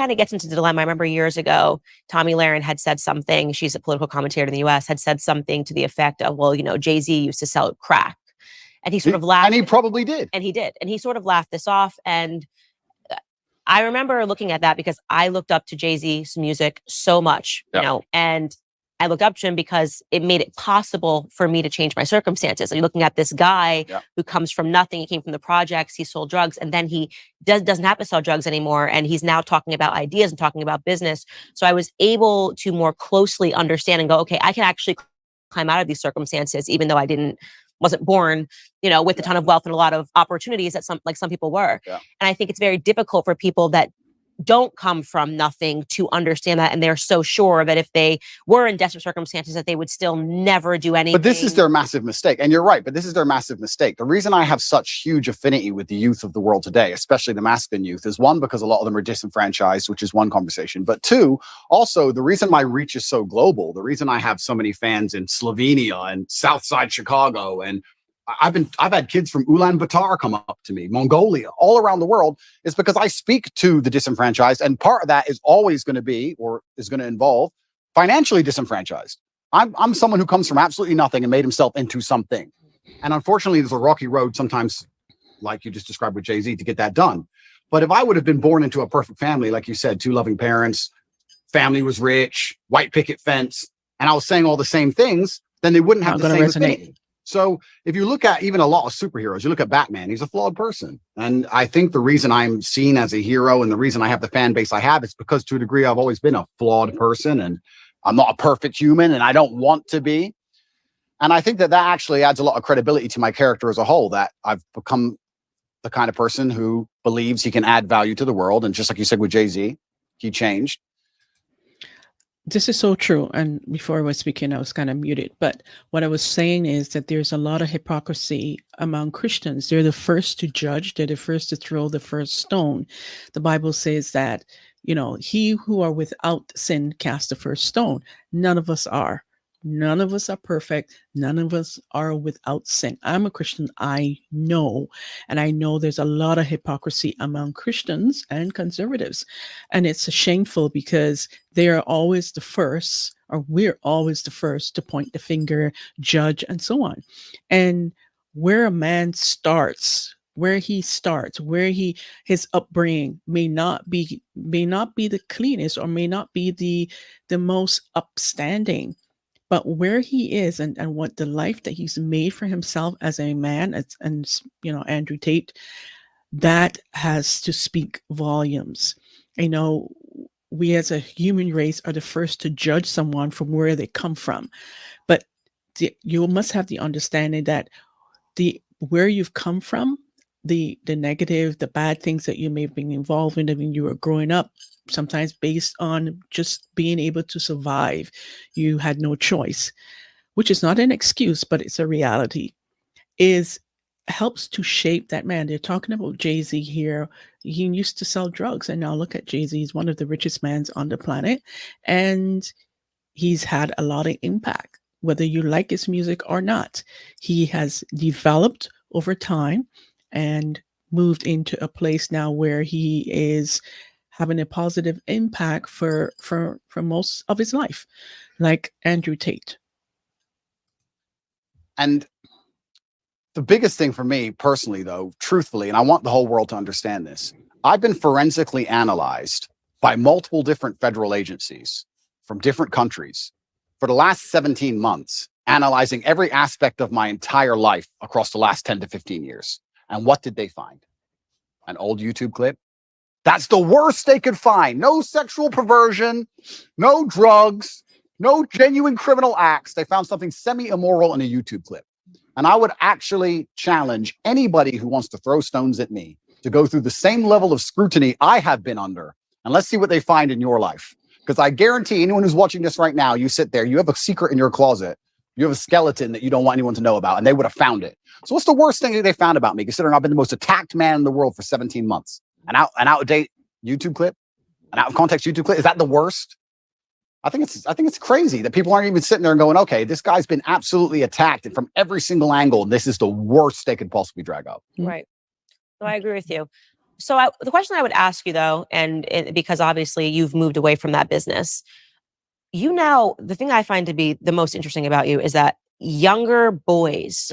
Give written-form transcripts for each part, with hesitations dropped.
kind of gets into the dilemma. I remember years ago, Tommy Lahren had said something. She's a political commentator in the US, had said something to the effect of, well, Jay-Z used to sell crack. And he sort of laughed. And he probably did. And he did. And he sort of laughed this off. And I remember looking at that because I looked up to Jay-Z's music so much, and I looked up to him because it made it possible for me to change my circumstances. You're looking at this guy who comes from nothing. He came from the projects. He sold drugs, and then he doesn't have to sell drugs anymore. And he's now talking about ideas and talking about business. So I was able to more closely understand and go, okay, I can actually climb out of these circumstances, even though I wasn't born, with a ton of wealth and a lot of opportunities that some people were. Yeah. And I think it's very difficult for people that don't come from nothing to understand that. And they're so sure that if they were in desperate circumstances, that they would still never do anything. But this is their massive mistake. And you're right, but this is their massive mistake. The reason I have such huge affinity with the youth of the world today, especially the masculine youth, is one, because a lot of them are disenfranchised, which is one conversation. But two, also the reason my reach is so global, the reason I have so many fans in Slovenia and Southside Chicago, and I've had kids from Ulaanbaatar come up to me, Mongolia, all around the world, is because I speak to the disenfranchised. And part of that is always going to be, or is going to involve, financially disenfranchised. I'm someone who comes from absolutely nothing and made himself into something. And unfortunately, there's a rocky road sometimes, like you just described with Jay-Z, to get that done. But if I would have been born into a perfect family, like you said, 2 loving parents, family was rich, white picket fence, and I was saying all the same things, then they wouldn't have the same affinity. So if you look at even a lot of superheroes, you look at Batman, he's a flawed person. And I think the reason I'm seen as a hero and the reason I have the fan base I have is because to a degree, I've always been a flawed person and I'm not a perfect human and I don't want to be. And I think that actually adds a lot of credibility to my character as a whole, that I've become the kind of person who believes he can add value to the world. And just like you said with Jay-Z, he changed. This is so true. And before I was speaking, I was kind of muted. But what I was saying is that there's a lot of hypocrisy among Christians. They're the first to judge. They're the first to throw the first stone. The Bible says that, he who are without sin cast the first stone. None of us are. None of us are perfect. None of us are without sin. I'm a Christian. I know. And I know there's a lot of hypocrisy among Christians and conservatives. And it's shameful because they are always the first, or we're always the first to point the finger, judge, and so on. And where a man starts, his upbringing may not be the cleanest or may not be the most upstanding. But where he is and what the life that he's made for himself as a man, and Andrew Tate, that has to speak volumes. We as a human race are the first to judge someone from where they come from. But you must have the understanding that where you've come from, the negative, the bad things that you may have been involved in when you were growing up, sometimes based on just being able to survive. You had no choice, which is not an excuse, but it's a reality, helps to shape that man. They're talking about Jay-Z here. He used to sell drugs, and now look at Jay-Z. He's one of the richest men on the planet, and he's had a lot of impact, whether you like his music or not. He has developed over time and moved into a place now where he is having a positive impact for most of his life, like Andrew Tate. And the biggest thing for me personally, though, truthfully, and I want the whole world to understand this, I've been forensically analyzed by multiple different federal agencies from different countries for the last 17 months, analyzing every aspect of my entire life across the last 10 to 15 years. And what did they find? An old YouTube clip? That's the worst they could find. No sexual perversion, no drugs, no genuine criminal acts. They found something semi-immoral in a YouTube clip. And I would actually challenge anybody who wants to throw stones at me to go through the same level of scrutiny I have been under. And let's see what they find in your life. Because I guarantee anyone who's watching this right now, you sit there, you have a secret in your closet. You have a skeleton that you don't want anyone to know about, and they would have found it. So what's the worst thing that they found about me, considering I've been the most attacked man in the world for 17 months? An out-of-date YouTube clip? An out-of-context YouTube clip? Is that the worst? I think it's crazy that people aren't even sitting there and going, okay, this guy's been absolutely attacked from every single angle, and this is the worst they could possibly drag up. Right. So I agree with you. So the question I would ask you though, and because obviously you've moved away from that business, the thing I find to be the most interesting about you is that younger boys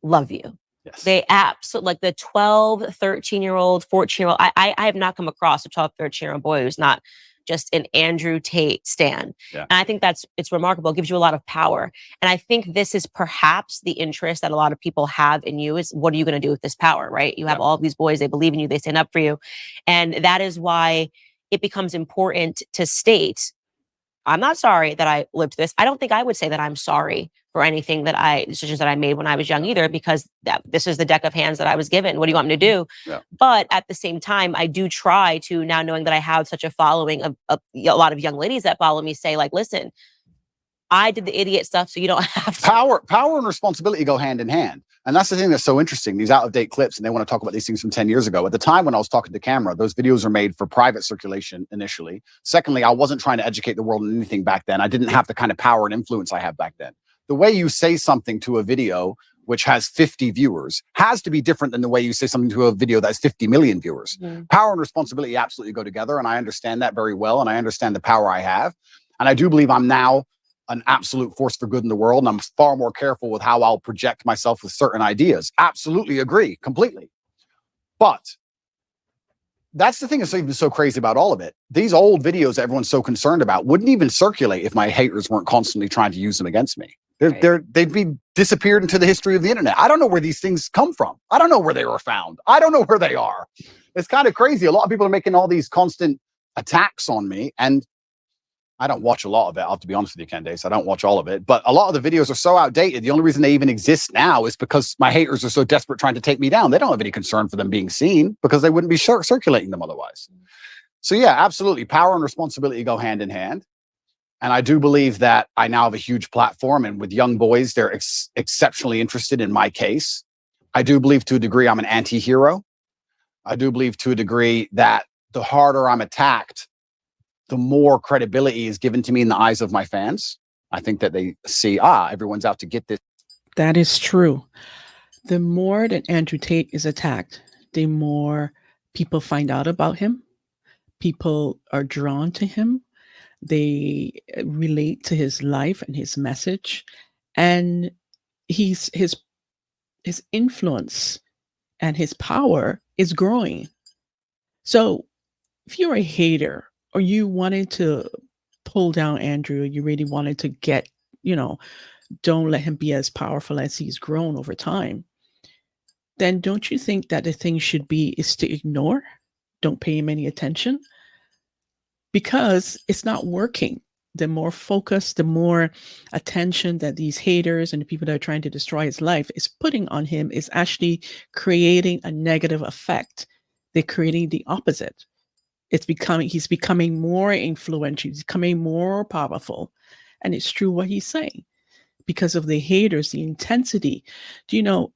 love you. Yes. They absolutely, like the 12, 13-year-old, 14-year-old. I have not come across a 12, 13-year-old boy who's not just an Andrew Tate stan. Yeah. And I think it's remarkable. It gives you a lot of power. And I think this is perhaps the interest that a lot of people have in you is, what are you going to do with this power, right? You have all of these boys, they believe in you, they stand up for you. And that is why it becomes important to state, I'm not sorry that I lived this. I don't think I would say that I'm sorry for anything decisions that I made when I was young either, because this is the deck of hands that I was given. What do you want me to do? Yeah. But at the same time, I do try to, now knowing that I have such a following of a lot of young ladies that follow me, say like, listen, I did the idiot stuff, so you don't have to. Power and responsibility go hand in hand. And that's the thing that's so interesting. These out-of-date clips, and they want to talk about these things from 10 years ago. At the time when I was talking to camera, those videos are made for private circulation initially. Secondly, I wasn't trying to educate the world on anything back then. I didn't have the kind of power and influence I have back then. The way you say something to a video which has 50 viewers has to be different than the way you say something to a video that has 50 million viewers. Power and responsibility absolutely go together, and I understand that very well, and I understand the power I have. And I do believe I'm now an absolute force for good in the world, and I'm far more careful with how I'll project myself with certain ideas. Absolutely agree, completely. But that's the thing that's even so crazy about all of it. These old videos that everyone's so concerned about wouldn't even circulate if my haters weren't constantly trying to use them against me. They'd be disappeared into the history of the internet. I don't know where these things come from. I don't know where they were found. I don't know where they are. It's kind of crazy. A lot of people are making all these constant attacks on me, and I don't watch a lot of it. I'll have to be honest with you, Candace. I don't watch all of it, but a lot of the videos are so outdated. The only reason they even exist now is because my haters are so desperate trying to take me down. They don't have any concern for them being seen, because they wouldn't be circulating them otherwise. So yeah, absolutely. Power and responsibility go hand in hand. And I do believe that I now have a huge platform, and with young boys, they're exceptionally interested in my case. I do believe to a degree I'm an anti-hero. I do believe to a degree that the harder I'm attacked, the more credibility is given to me in the eyes of my fans. I think that they see, everyone's out to get this. That is true. The more that Andrew Tate is attacked, the more people find out about him. People are drawn to him. They relate to his life and his message. And his influence and his power is growing. So if you're a hater, or you wanted to pull down Andrew, you really wanted to get, don't let him be as powerful as he's grown over time, then don't you think that the thing should be is to ignore? Don't pay him any attention, because it's not working. The more focus, the more attention that these haters and the people that are trying to destroy his life is putting on him is actually creating a negative effect. They're creating the opposite. He's becoming more influential. He's becoming more powerful. And it's true what he's saying, because of the haters, the intensity. Do you know,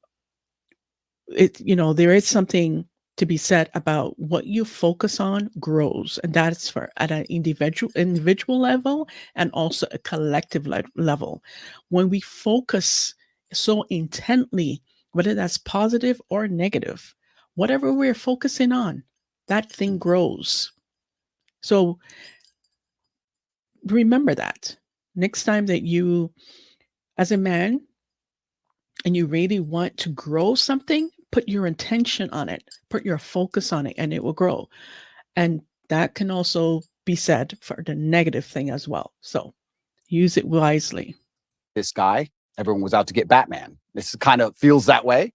there is something to be said about what you focus on grows. And that's at an individual level and also a collective level. When we focus so intently, whether that's positive or negative, whatever we're focusing on, that thing grows. So remember that next time that you, as a man, and you really want to grow something, put your intention on it, put your focus on it, and it will grow. And that can also be said for the negative thing as well. So use it wisely. This guy, everyone was out to get Batman. This kind of feels that way.